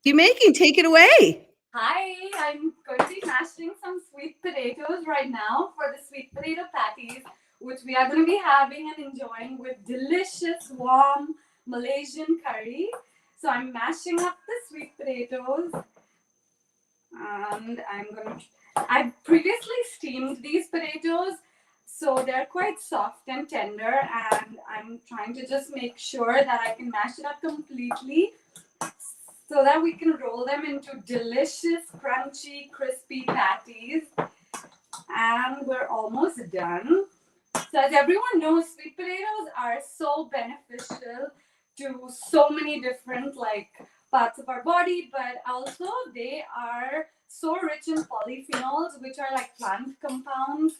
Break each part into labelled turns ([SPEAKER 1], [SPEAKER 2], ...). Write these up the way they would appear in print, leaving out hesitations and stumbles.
[SPEAKER 1] You making? Take it away.
[SPEAKER 2] Hi, I'm going to be mashing some sweet potatoes right now for the sweet potato patties, which we are going to be having and enjoying with delicious warm Malaysian curry. So I'm mashing up the sweet potatoes and I've previously steamed these potatoes, so they're quite soft and tender, and I'm trying to just make sure that I can mash it up completely so that we can roll them into delicious, crunchy, crispy patties. And we're almost done. So as everyone knows, sweet potatoes are so beneficial to so many different parts of our body, but also they are so rich in polyphenols, which are like plant compounds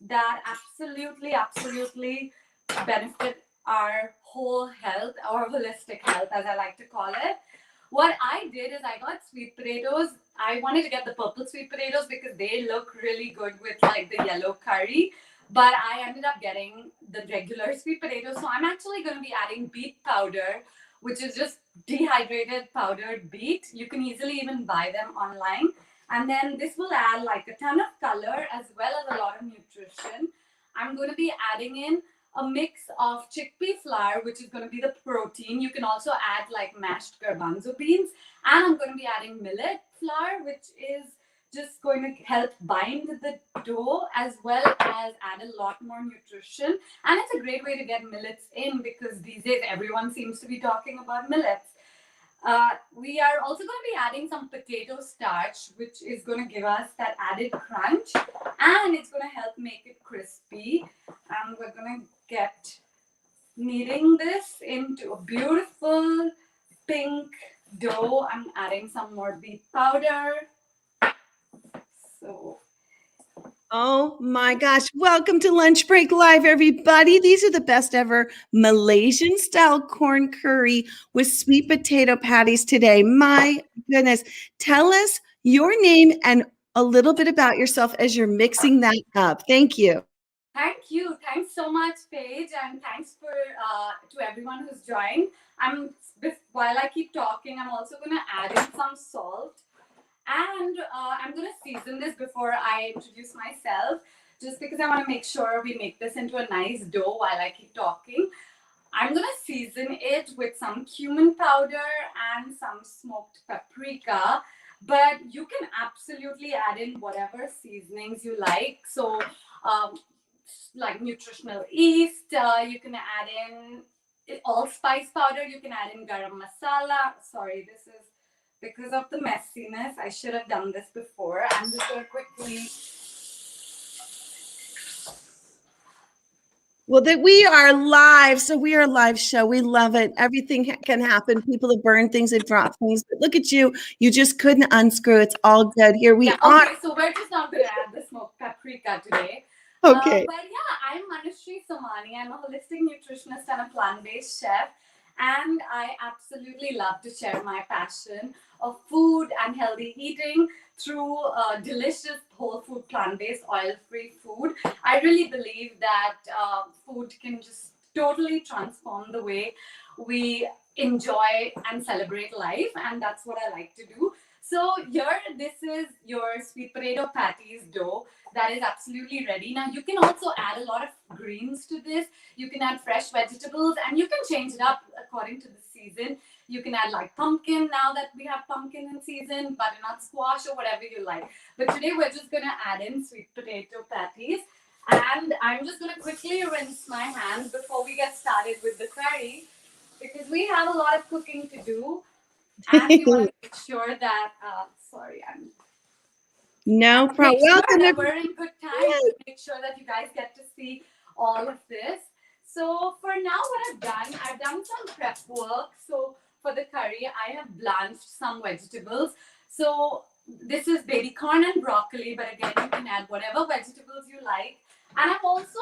[SPEAKER 2] that absolutely benefit our whole health, our holistic health, as I like to call it. What I did is I got sweet potatoes. I wanted to get the purple sweet potatoes because they look really good with like the yellow curry. But I ended up getting the regular sweet potatoes. So I'm actually going to be adding beet powder, which is just dehydrated powdered beet. You can easily even buy them online. And then this will add like a ton of color as well as a lot of nutrition. I'm going to be adding in a mix of chickpea flour, which is going to be the protein. You can also add like mashed garbanzo beans. And I'm going to be adding millet flour, which is just going to help bind the dough as well as add a lot more nutrition. And it's a great way to get millets in because these days everyone seems to be talking about millets. We are also going to be adding some potato starch, which is going to give us that added crunch, and it's going to help make it crispy. And we're going to get kneading this into a beautiful pink dough. I'm adding some more beet powder. So
[SPEAKER 1] Oh my gosh. Welcome to Lunch Break Live, everybody. These are the best ever Malaysian style corn curry with sweet potato patties today. My goodness. Tell us your name and a little bit about yourself as you're mixing that up. Thank you.
[SPEAKER 2] thank you. Thanks so much, Paige, and thanks for to everyone who's joined. While I keep talking, I'm also going to add in some salt. And I'm going to season this before I introduce myself, just because I want to make sure we make this into a nice dough while I keep talking. I'm going to season it with some cumin powder and some smoked paprika, but you can absolutely add in whatever seasonings you like. So, like nutritional yeast, you can add in allspice powder, you can add in garam masala. Sorry, this is because of the messiness. I should have done this before. I'm just going to quickly.
[SPEAKER 1] Well, that we are live. So we are a live show. We love it. Everything can happen. People have burned things, they've dropped things. But look at you. You just couldn't unscrew. It's all good. Here we
[SPEAKER 2] Yeah,
[SPEAKER 1] are.
[SPEAKER 2] okay, so we're just not going to add the smoked paprika today.
[SPEAKER 1] Okay.
[SPEAKER 2] But yeah, I'm Anushree Somani. I'm a holistic nutritionist and a plant-based chef. And I absolutely love to share my passion of food and healthy eating through delicious whole food, plant-based, oil-free food. I really believe that food can just totally transform the way we enjoy and celebrate life, and that's what I like to do. So here, this is your sweet potato patties dough that is absolutely ready. Now you can also add a lot of greens to this. You can add fresh vegetables, and you can change it up according to the season. You can add like pumpkin now that we have pumpkin in season, butternut squash, or whatever you like. But today we're just gonna add in sweet potato patties. And I'm just gonna quickly rinse my hands before we get started with the curry because we have a lot of cooking to do. And we want to make sure that, sorry,
[SPEAKER 1] No problem.
[SPEAKER 2] make sure
[SPEAKER 1] Welcome,
[SPEAKER 2] that
[SPEAKER 1] everybody.
[SPEAKER 2] we're in good time to make sure that you guys get to see all of this. So for now, what I've done some prep work. So for the curry, I have blanched some vegetables. So this is baby corn and broccoli, but again, you can add whatever vegetables you like. And I've also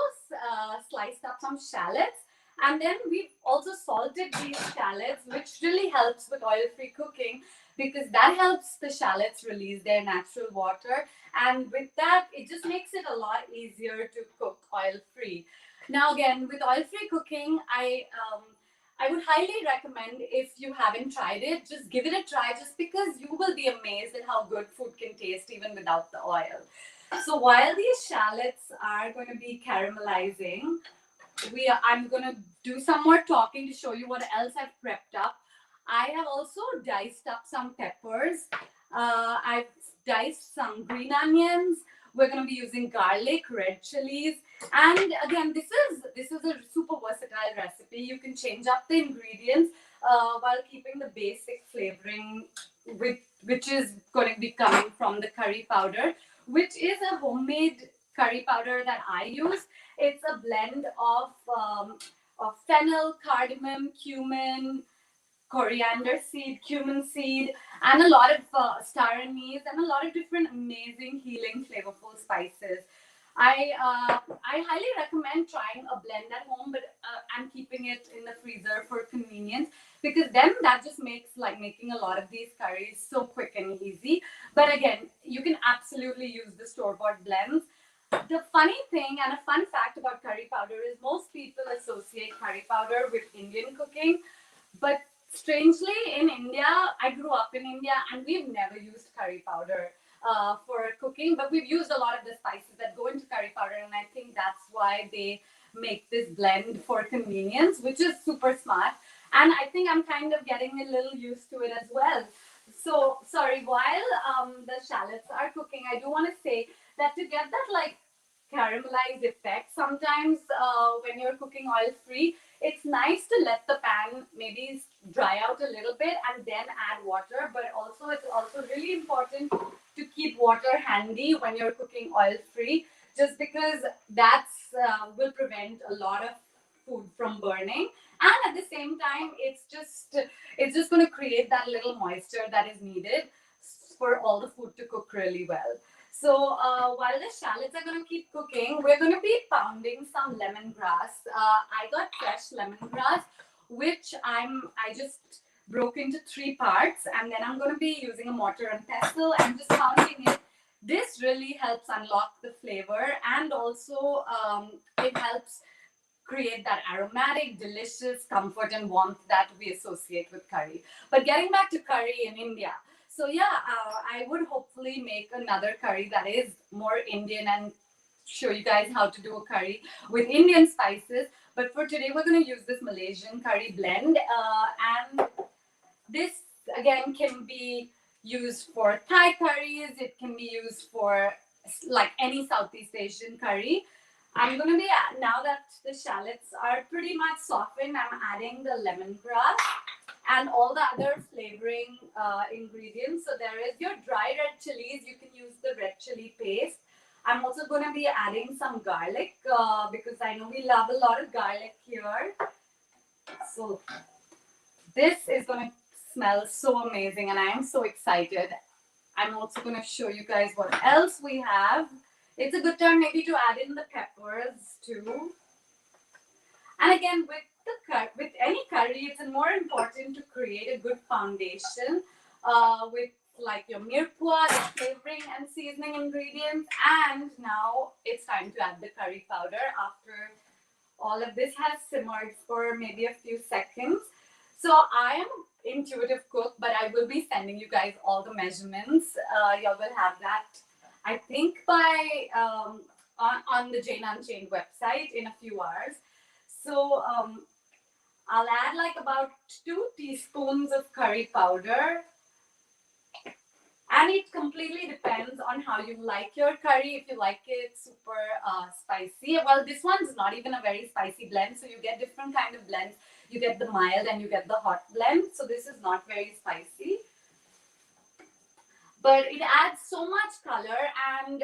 [SPEAKER 2] sliced up some shallots. And then we've also salted these shallots, which really helps with oil-free cooking because that helps the shallots release their natural water. And with that, it just makes it a lot easier to cook oil-free. Now, again, with oil-free cooking, I would highly recommend, if you haven't tried it, just give it a try, just because you will be amazed at how good food can taste even without the oil. So while these shallots are going to be caramelizing, I'm going to do some more talking to show you what else I've prepped up. I have also diced up some peppers. I've diced some green onions. We're going to be using garlic, red chilies, and again, this is a super versatile recipe. You can change up the ingredients while keeping the basic flavoring, which is going to be coming from the curry powder, which is a homemade curry powder that I use. It's a blend of fennel, cardamom, cumin, coriander seed, cumin seed, and a lot of star anise, and a lot of different amazing healing flavorful spices. I highly recommend trying a blend at home, but I'm keeping it in the freezer for convenience, because then that just makes like making a lot of these curries so quick and easy. But again, you can absolutely use the store-bought blends. The funny thing and a fun fact about curry powder is most people associate curry powder with Indian cooking, but strangely, in India, I grew up in India and we've never used curry powder for cooking, but we've used a lot of the spices that go into curry powder, and I think that's why they make this blend for convenience, which is super smart. And I think I'm kind of getting a little used to it as well. So, sorry, while the shallots are cooking, I do want to say that to get that like caramelized effect, sometimes when you're cooking oil free, it's nice to let the pan maybe dry out a little bit and then add water. But also, it's also really important to keep water handy when you're cooking oil free, just because that's will prevent a lot of food from burning, and at the same time it's just going to create that little moisture that is needed for all the food to cook really well. So while the shallots are going to keep cooking, we're going to be pounding some lemongrass. I got fresh lemongrass, which I just broke into 3 parts, and then I'm going to be using a mortar and pestle and just pounding it. This really helps unlock the flavor, and also it helps create that aromatic, delicious comfort and warmth that we associate with curry. But getting back to curry in India, so yeah, I would hopefully make another curry that is more Indian and show you guys how to do a curry with Indian spices. But for today, we're going to use this Malaysian curry blend, and this again can be used for Thai curries. It can be used for like any Southeast Asian curry. I'm going to be, now that the shallots are pretty much softened, I'm adding the lemongrass and all the other flavoring ingredients. So there is your dry red chilies. You can use the red chili paste. I'm also going to be adding some garlic because I know we love a lot of garlic here. So this is going to smell so amazing, and I am so excited. I'm also going to show you guys what else we have. It's a good time maybe to add in the peppers too. And again, with any curry, it's more important to create a good foundation with like your mirpua, the flavoring and seasoning ingredients. And now it's time to add the curry powder after all of this has simmered for maybe a few seconds. So I am intuitive cook, but I will be sending you guys all the measurements. Y'all will have that, I think, by on the Jane Unchained website in a few hours. So I'll add like about 2 teaspoons of curry powder. And it completely depends on how you like your curry. If you like it super spicy, well, this one's not even a very spicy blend. So you get different kind of blends. You get the mild and you get the hot blend. So this is not very spicy. But it adds so much color and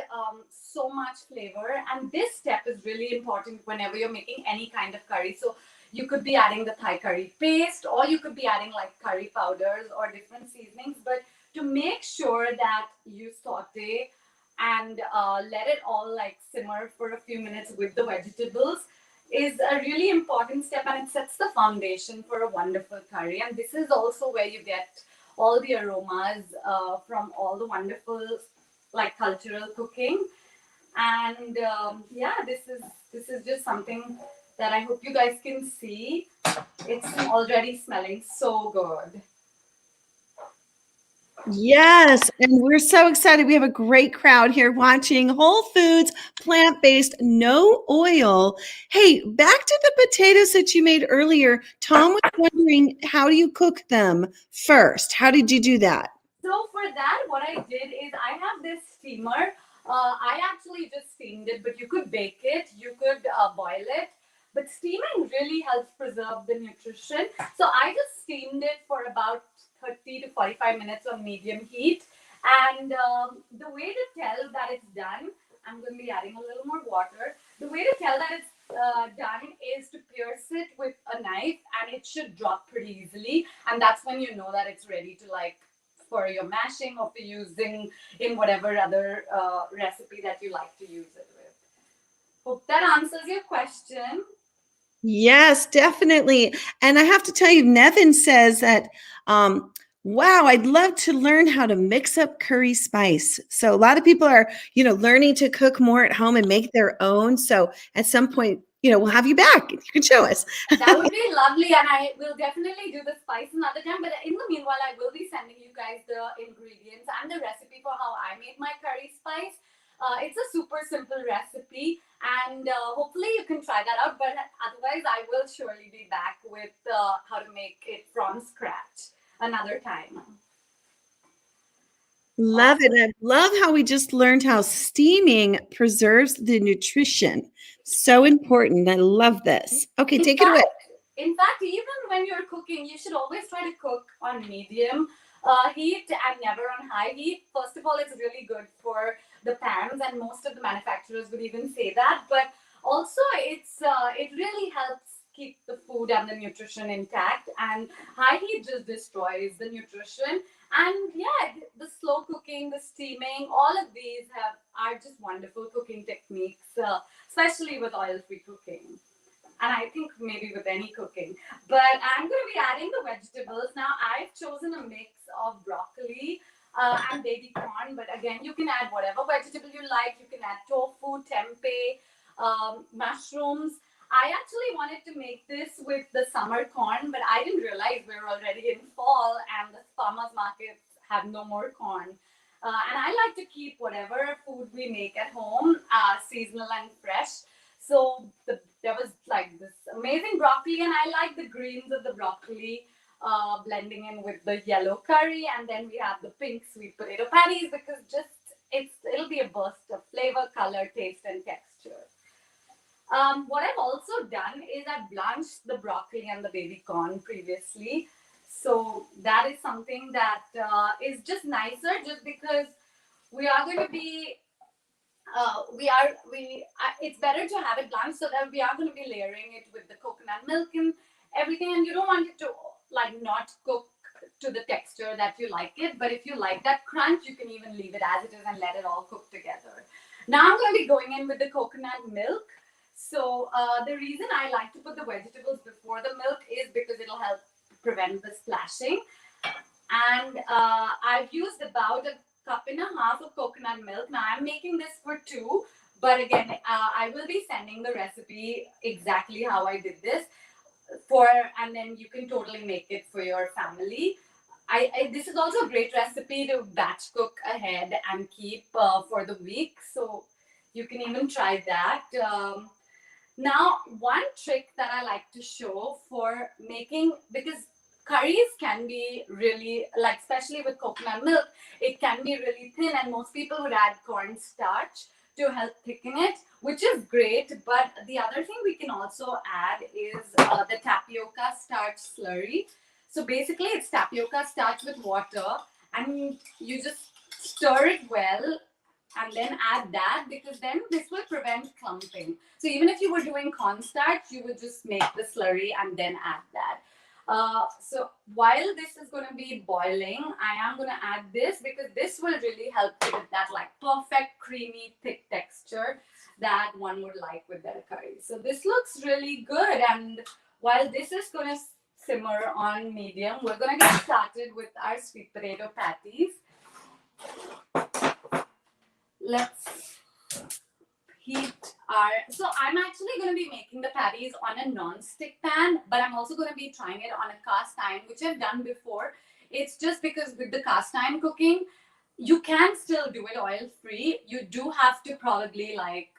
[SPEAKER 2] so much flavor. And this step is really important whenever you're making any kind of curry. So you could be adding the Thai curry paste, or you could be adding like curry powders or different seasonings. But to make sure that you saute and let it all like simmer for a few minutes with the vegetables is a really important step, and it sets the foundation for a wonderful curry. And this is also where you get all the aromas from all the wonderful like cultural cooking. And yeah, this is just something that I hope you guys can see. It's already smelling so good.
[SPEAKER 1] Yes, and we're so excited. We have a great crowd here watching Whole Foods, plant-based, no oil. Hey, back to the potatoes that you made earlier. Tom was wondering, how do you cook them first? How did you do that?
[SPEAKER 2] So for that, what I did is I have this steamer. I actually just steamed it, but you could bake it, you could boil it. But steaming really helps preserve the nutrition. So I just steamed it for about 30 to 45 minutes on medium heat. And the way to tell that it's done, I'm going to be adding a little more water. The way to tell that it's done is to pierce it with a knife, and it should drop pretty easily. And that's when you know that it's ready to like for your mashing or for using in whatever other recipe that you like to use it with. Hope that answers your question.
[SPEAKER 1] Yes, definitely. And I have to tell you, Nevin says that, wow, I'd love to learn how to mix up curry spice. So a lot of people are, learning to cook more at home and make their own. So at some point, we'll have you back. You can show us.
[SPEAKER 2] That would be lovely, and I will definitely do the spice another time. But in the meanwhile, I will be sending you guys the ingredients and the recipe for how I made my curry spice. It's a super simple recipe, and hopefully you can try that out. But otherwise, I will surely be back with how to make it from scratch another time.
[SPEAKER 1] Love it. I love how we just learned how steaming preserves the nutrition. So important. I love this. Okay, take it away.
[SPEAKER 2] In fact, even when you're cooking, you should always try to cook on medium heat and never on high heat. First of all, it's really good for the pans, and most of the manufacturers would even say that. But also, it really helps keep the food and the nutrition intact. And high heat just destroys the nutrition. And yeah, the slow cooking, the steaming, all of these are just wonderful cooking techniques, especially with oil-free cooking. And I think maybe with any cooking. But I'm going to be adding the vegetables. Now, I've chosen a mix of broccoli and baby corn. But again, you can add whatever vegetable you like. You can add tofu, tempeh, mushrooms. I actually wanted to make this with the summer corn, but I didn't realize we're already in fall and the farmers markets have no more corn. And I like to keep whatever food we make at home seasonal and fresh. So there was like this amazing broccoli, and I like the greens of the broccoli blending in with the yellow curry, and then we have the pink sweet potato patties because it'll be a burst of flavor, color, taste, and texture. What I've also done is I've blanched the broccoli and the baby corn previously, so that is something that is just nicer, just because we are going to be it's better to have it blanched so that we are going to be layering it with the coconut milk and everything, and you don't want it to like not cook to the texture that you like it, but if you like that crunch, you can even leave it as it is and let it all cook together. Now I'm going to be going in with the coconut milk. So the reason I like to put the vegetables before the milk is because it'll help prevent the splashing. And I've used about a cup and a half of coconut milk. Now I'm making this for two, but again, I will be sending the recipe exactly how I did this and then you can totally make it for your family. This is also a great recipe to batch cook ahead and keep for the week. So you can even try that. Now, one trick that I like to show for making, because curries can be really, like, especially with coconut milk, it can be really thin, and most people would add cornstarch to help thicken it, which is great. But the other thing we can also add is the tapioca starch slurry. So basically, it's tapioca starch with water, and you just stir it well and then add that, because then this will prevent clumping. So even if you were doing cornstarch, you would just make the slurry and then add that. So while this is going to be boiling, I am going to add this because this will really help with that like perfect creamy thick texture that one would like with their curry. So this looks really good, and while this is going to simmer on medium, we're going to get started with our sweet potato patties. Let's heat so I'm actually going to be making the patties on a non-stick pan, but I'm also going to be trying it on a cast iron, which I've done before. It's just because with the cast iron cooking, you can still do it oil free. You do have to probably like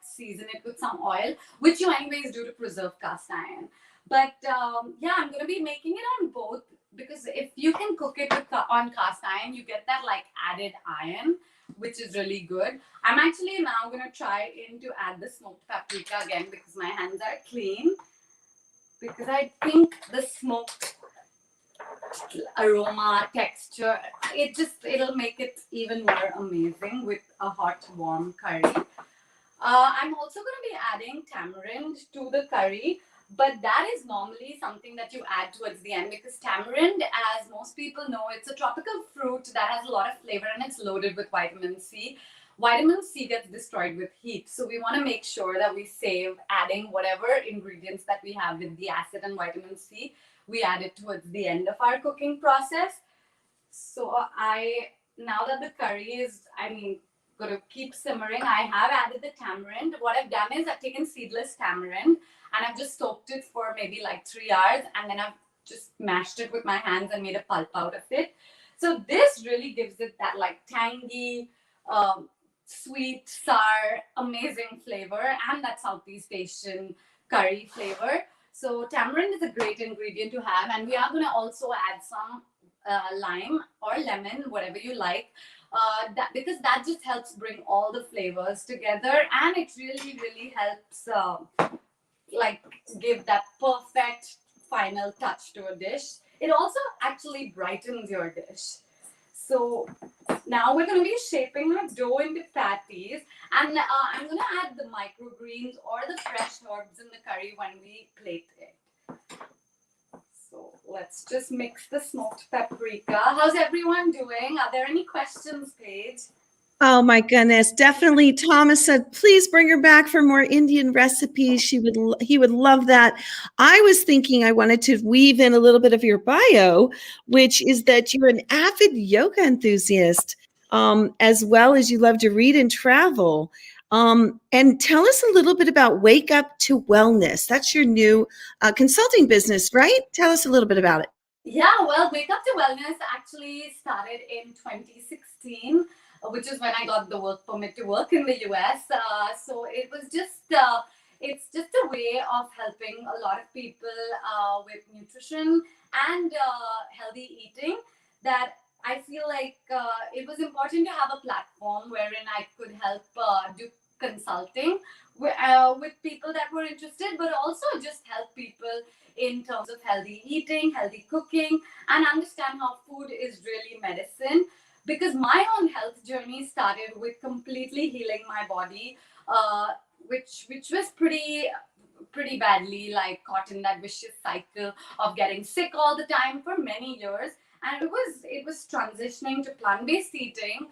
[SPEAKER 2] season it with some oil, which you anyways do to preserve cast iron. But yeah, I'm going to be making it on both, because if you can cook it with, on cast iron, you get that like added iron, which is really good. I'm actually now going to try to add the smoked paprika again, because my hands are clean, because I think the smoked aroma, texture, it'll make it even more amazing with a hot warm curry. I'm also going to be adding tamarind to the curry, but that is normally something that you add towards the end, because tamarind, as most people know, it's a tropical fruit that has a lot of flavor and it's loaded with vitamin C. Vitamin C gets destroyed with heat, so we want to make sure that we save adding whatever ingredients that we have with the acid and vitamin C. We add it towards the end of our cooking process. So now that the curry is, going to keep simmering, I have added the tamarind. What I've done is I've taken seedless tamarind and I've just soaked it for maybe like 3 hours, and then I've just mashed it with my hands and made a pulp out of it. So this really gives it that like tangy, sweet, sour, amazing flavor, and that Southeast Asian curry flavor. So tamarind is a great ingredient to have, and we are going to also add some lime or lemon, whatever you like, because that just helps bring all the flavors together, and it really helps like give that perfect final touch to a dish. It also actually brightens your dish. So now we're going to be shaping our dough into patties, and I'm going to add the microgreens or the fresh herbs in the curry when we plate it. So let's just mix the smoked paprika. How's everyone doing? Are there any questions, Paige?
[SPEAKER 1] Oh my goodness, definitely. Thomas said, please bring her back for more Indian recipes. He would love that. I was thinking I wanted to weave in a little bit of your bio, which is that you're an avid yoga enthusiast, as well as you love to read and travel. And tell us a little bit about Wake Up to Wellness. That's your new consulting business, right? Tell us a little bit about it.
[SPEAKER 2] Yeah, well, Wake Up to Wellness actually started in 2016, which is when I got the work permit to work in the US. So it was it's just a way of helping a lot of people with nutrition and healthy eating, that I feel like it was important to have a platform wherein I could help do consulting with people that were interested, but also just help people in terms of healthy eating, healthy cooking, and understand how food is really medicine. Because my own health journey started with completely healing my body, which was pretty badly like caught in that vicious cycle of getting sick all the time for many years. And it was transitioning to plant-based eating,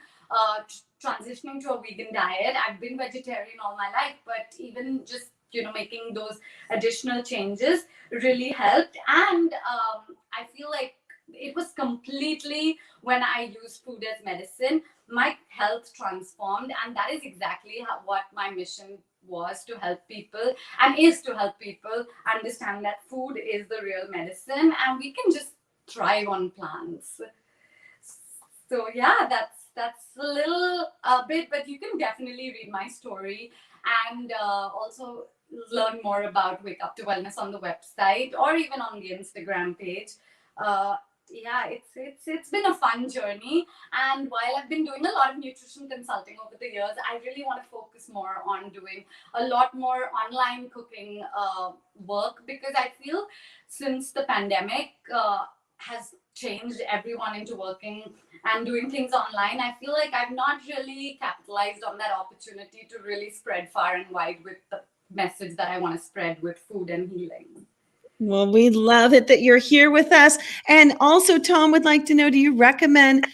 [SPEAKER 2] transitioning to a vegan diet. I've been vegetarian all my life, but even just making those additional changes really helped. And I feel like it was completely when I used food as medicine, my health transformed, and that is exactly what my mission was, to help people, and is to help people understand that food is the real medicine and we can just thrive on plants. So yeah, that's a little bit, but you can definitely read my story and also learn more about Wake Up to Wellness on the website or even on the Instagram page. Yeah, it's been a fun journey, and while I've been doing a lot of nutrition consulting over the years, I really want to focus more on doing a lot more online cooking work, because I feel since the pandemic has changed everyone into working and doing things online, I feel like I've not really capitalized on that opportunity to really spread far and wide with the message that I want to spread with food and healing.
[SPEAKER 1] Well, we love it that you're here with us. And also, Tom would like to know, do you recommend,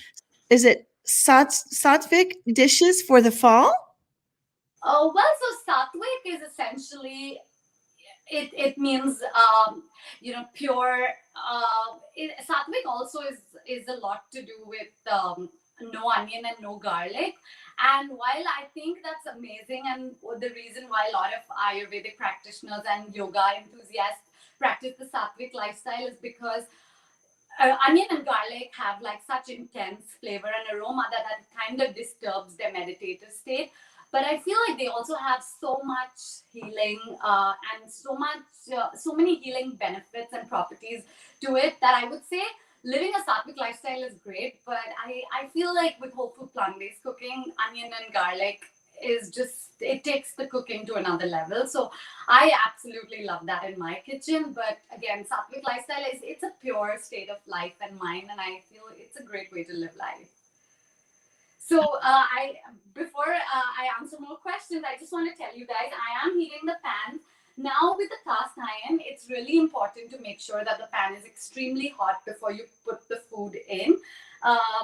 [SPEAKER 1] is it sattvic dishes for the fall?
[SPEAKER 2] Oh, well, so sattvic is essentially, it means, pure, sattvic also is a lot to do with no onion and no garlic. And while I think that's amazing, and the reason why a lot of Ayurvedic practitioners and yoga enthusiasts practice the sattvic lifestyle is because onion and garlic have like such intense flavor and aroma that kind of disturbs their meditative state. But I feel like they also have so much healing and so many healing benefits and properties to it that I would say living a sattvic lifestyle is great. But I feel like with whole food plant-based cooking, onion and garlic is just, it takes the cooking to another level. So I absolutely love that in my kitchen. But again, sattvic lifestyle is, it's a pure state of life and mind, and I feel it's a great way to live life. So before I answer more questions, I just want to tell you guys, I am heating the pan. Now with the cast iron, it's really important to make sure that the pan is extremely hot before you put the food in,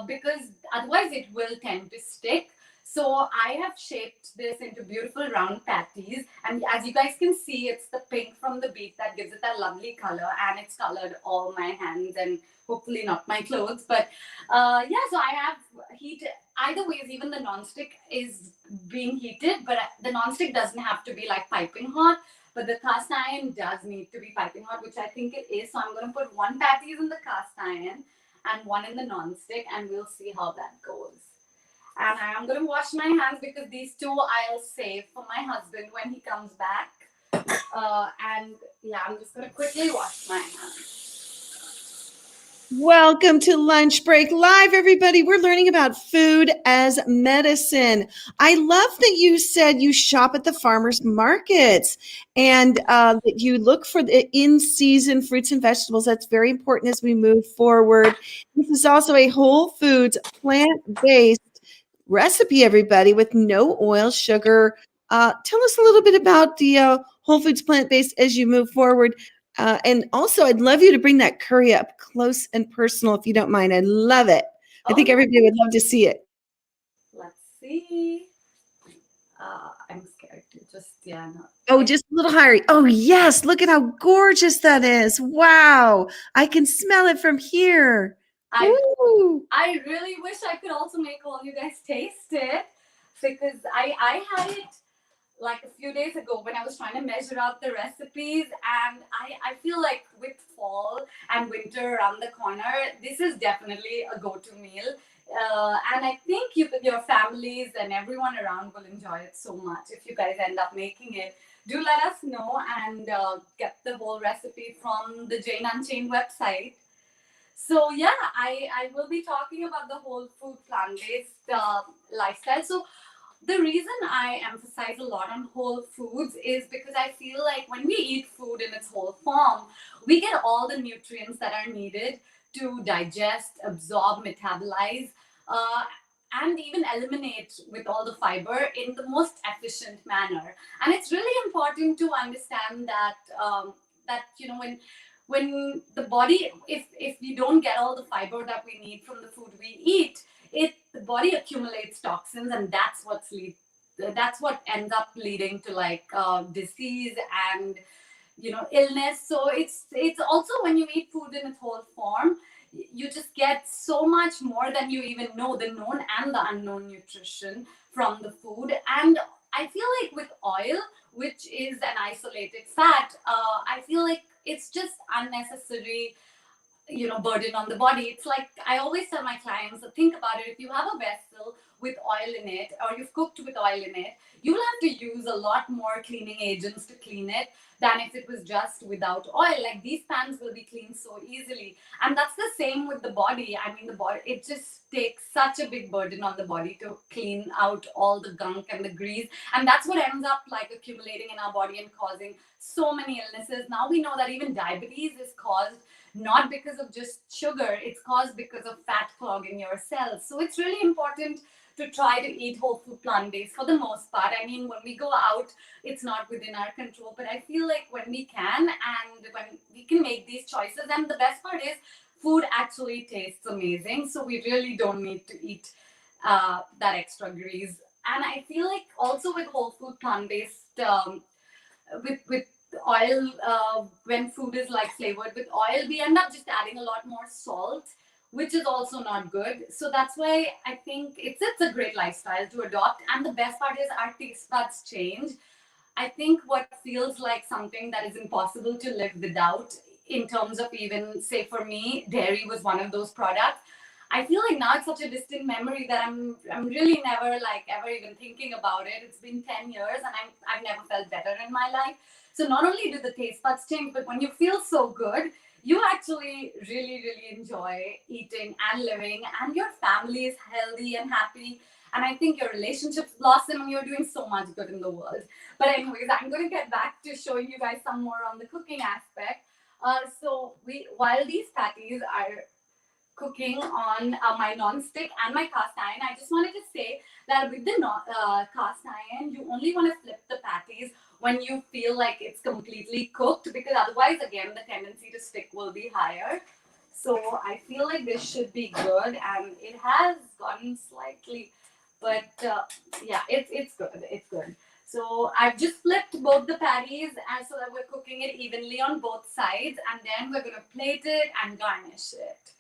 [SPEAKER 2] because otherwise it will tend to stick. So I have shaped this into beautiful round patties, and as you guys can see, it's the pink from the beet that gives it that lovely color, and it's colored all my hands and hopefully not my clothes. But yeah, so I have heat. Either ways, even the non-stick is being heated, but the non-stick doesn't have to be like piping hot, but the cast iron does need to be piping hot, which I think it is. So I'm going to put one patties in the cast iron and one in the non-stick, and we'll see how that goes. And I'm going to wash my hands because these two I'll save for my husband when he comes back. And yeah, I'm just going to quickly wash my hands.
[SPEAKER 1] Welcome to Lunch Break Live, everybody. We're learning about food as medicine. I love that you said you shop at the farmers markets and that you look for the in-season fruits and vegetables. That's very important as we move forward. This is also a whole foods, plant-based recipe, everybody, with no oil, sugar. Tell us a little bit about the whole foods plant-based as you move forward. And also, I'd love you to bring that curry up close and personal, if you don't mind. I love it. I think everybody would love to see it.
[SPEAKER 2] Let's see. I'm scared to just, yeah, no.
[SPEAKER 1] Oh, just a little higher. Oh, yes. Look at how gorgeous that is. Wow. I can smell it from here.
[SPEAKER 2] I really wish I could also make all you guys taste it, because I had it like a few days ago when I was trying to measure out the recipes, and I feel like with fall and winter around the corner, this is definitely a go-to meal. And I think your families and everyone around will enjoy it so much if you guys end up making it. Do let us know and get the whole recipe from the Jane Unchained website. So yeah, I will be talking about the whole food plant-based lifestyle. So the reason I emphasize a lot on whole foods is because I feel like when we eat food in its whole form, we get all the nutrients that are needed to digest, absorb, metabolize, and even eliminate with all the fiber in the most efficient manner. And it's really important to understand that that when the body, if we don't get all the fiber that we need from the food we eat, the body accumulates toxins, and that's what ends up leading to like disease and illness. So it's also, when you eat food in its whole form, you just get so much more than you even know, the known and the unknown nutrition from the food. And I feel like with oil, which is an isolated fat, I feel like it's just unnecessary burden on the body. It's like I always tell my clients, think about it. If you have a vessel with oil in it, or you've cooked with oil in it, you'll have to use a lot more cleaning agents to clean it than if it was just without oil. Like, these pans will be cleaned so easily. And that's the same with the body. I mean, the body, it just takes such a big burden on the body to clean out all the gunk and the grease. And that's what ends up like accumulating in our body and causing so many illnesses. Now we know that even diabetes is caused not because of just sugar, it's caused because of fat clogging your cells. So it's really important to try to eat whole food plant-based for the most part. I mean, when we go out, it's not within our control, but I feel like when we can, and when we can make these choices, and the best part is food actually tastes amazing. So we really don't need to eat that extra grease. And I feel like also with whole food plant-based, with oil, when food is like flavored with oil, we end up just adding a lot more salt, which is also not good. So that's why I think it's a great lifestyle to adopt. And the best part is our taste buds change. I think what feels like something that is impossible to live without, in terms of, even say for me, dairy was one of those products. I feel like now it's such a distant memory that I'm really never like ever even thinking about it. It's been 10 years and I've never felt better in my life. So not only do the taste buds change, but when you feel so good, you actually really, really enjoy eating and living, and your family is healthy and happy. And I think your relationships blossom and you're doing so much good in the world. But anyways, I'm going to get back to showing you guys some more on the cooking aspect. While these patties are cooking on my non-stick and my cast iron, I just wanted to say that with the cast iron, you only want to flip the patties when you feel like it's completely cooked, because otherwise, again, the tendency to stick will be higher. So I feel like this should be good, and it has gotten slightly, but yeah, it's good. It's good. So I've just flipped both the patties, and so that we're cooking it evenly on both sides, and then we're gonna plate it and garnish it.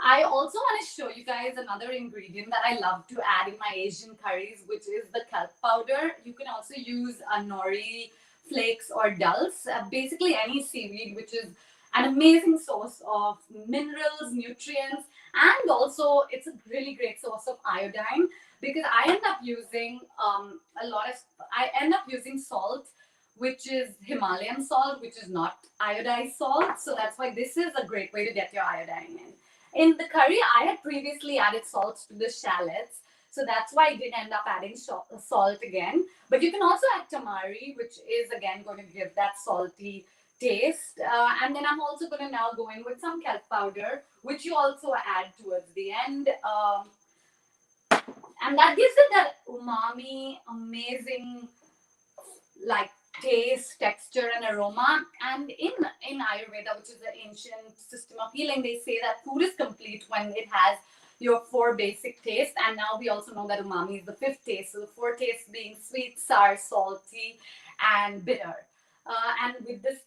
[SPEAKER 2] I also want to show you guys another ingredient that I love to add in my Asian curries, which is the kelp powder. You can also use nori flakes or dulse, basically any seaweed, which is an amazing source of minerals, nutrients, and also it's a really great source of iodine, because I end up using I end up using salt, which is Himalayan salt, which is not iodized salt. So that's why this is a great way to get your iodine in. In the curry, I had previously added salt to the shallots, so that's why I did end up adding salt again. But you can also add tamari, which is again going to give that salty taste. And then I'm also going to now go in with some kelp powder, which you also add towards the end. And that gives it that umami, amazing, like, taste, texture, and aroma. And in Ayurveda, which is the ancient system of healing, they say that food is complete when it has your 4 basic tastes. And now we also know that umami is the 5th taste. So the 4 tastes being sweet, sour, salty, and bitter. And with this,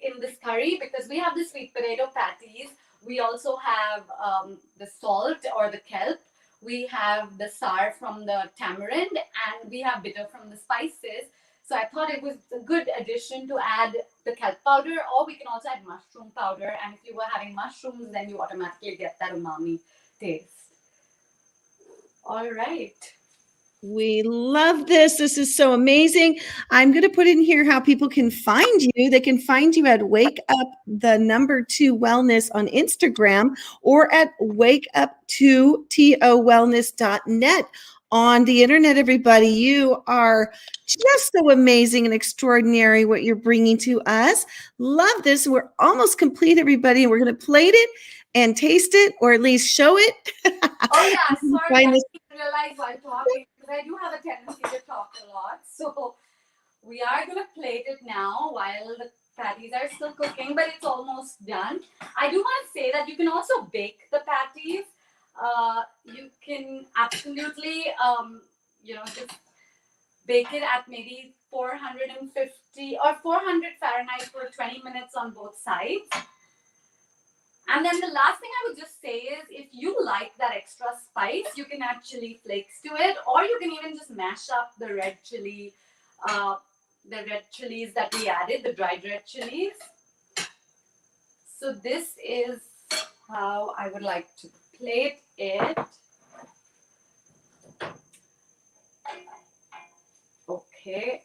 [SPEAKER 2] in this curry, because we have the sweet potato patties, we also have the salt or the kelp. We have the sour from the tamarind, and we have bitter from the spices. So I thought it was a good addition to add the kelp powder, or we can also add mushroom powder. And if you were having mushrooms, then you automatically get that umami taste. All right.
[SPEAKER 1] We love this. This is so amazing. I'm going to put in here how people can find you. They can find you at Wakeup2 Wellness on Instagram, or at wakeup2towellness.net on the internet. Everybody, you are just so amazing and extraordinary what you're bringing to us. Love this. We're almost complete, everybody, and we're going to plate it and taste it, or at least show it.
[SPEAKER 2] Oh yeah, sorry, I
[SPEAKER 1] Find this-
[SPEAKER 2] didn't realize while talking, because I do have a tendency to talk a lot. So we are going to plate it now while the patties are still cooking, but it's almost done. I do want to say that you can also bake the patties. You can absolutely, just bake it at maybe 450 or 400 Fahrenheit for 20 minutes on both sides. And then the last thing I would just say is, if you like that extra spice, you can add chili flakes to it, or you can even just mash up the red chilies that we added, the dried red chilies. So this is how I would like to plate it. Okay,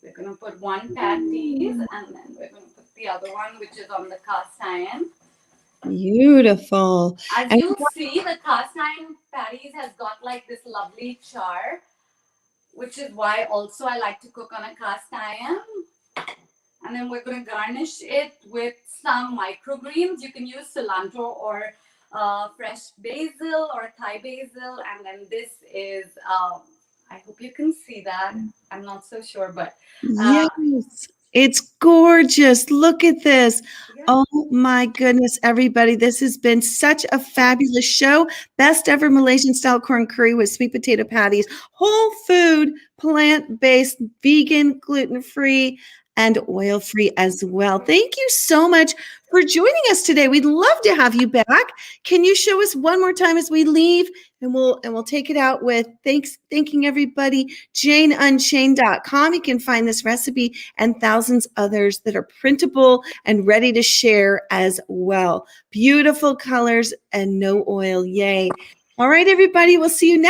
[SPEAKER 2] we're going to put one patties, and then we're going to put the other one, which is on the cast iron.
[SPEAKER 1] Beautiful.
[SPEAKER 2] As you see, the cast iron patties has got like this lovely char, which is why also I like to cook on a cast iron. And then we're going to garnish it with some microgreens. You can use cilantro or fresh basil or Thai basil. And then this is, I hope you can see that. I'm not so sure, but
[SPEAKER 1] yes, it's gorgeous. Look at this.
[SPEAKER 2] yeah.
[SPEAKER 1] Oh my goodness, everybody. This has been such a fabulous show. Best ever Malaysian style corn curry with sweet potato patties, whole food, plant-based, vegan, gluten-free, and oil-free as well. Thank you so much for joining us today. We'd love to have you back. Can you show us one more time as we leave? And we'll take it out with thanking everybody. JaneUnchained.com. You can find this recipe and thousands others that are printable and ready to share as well. Beautiful colors and no oil. Yay. All right, everybody. We'll see you next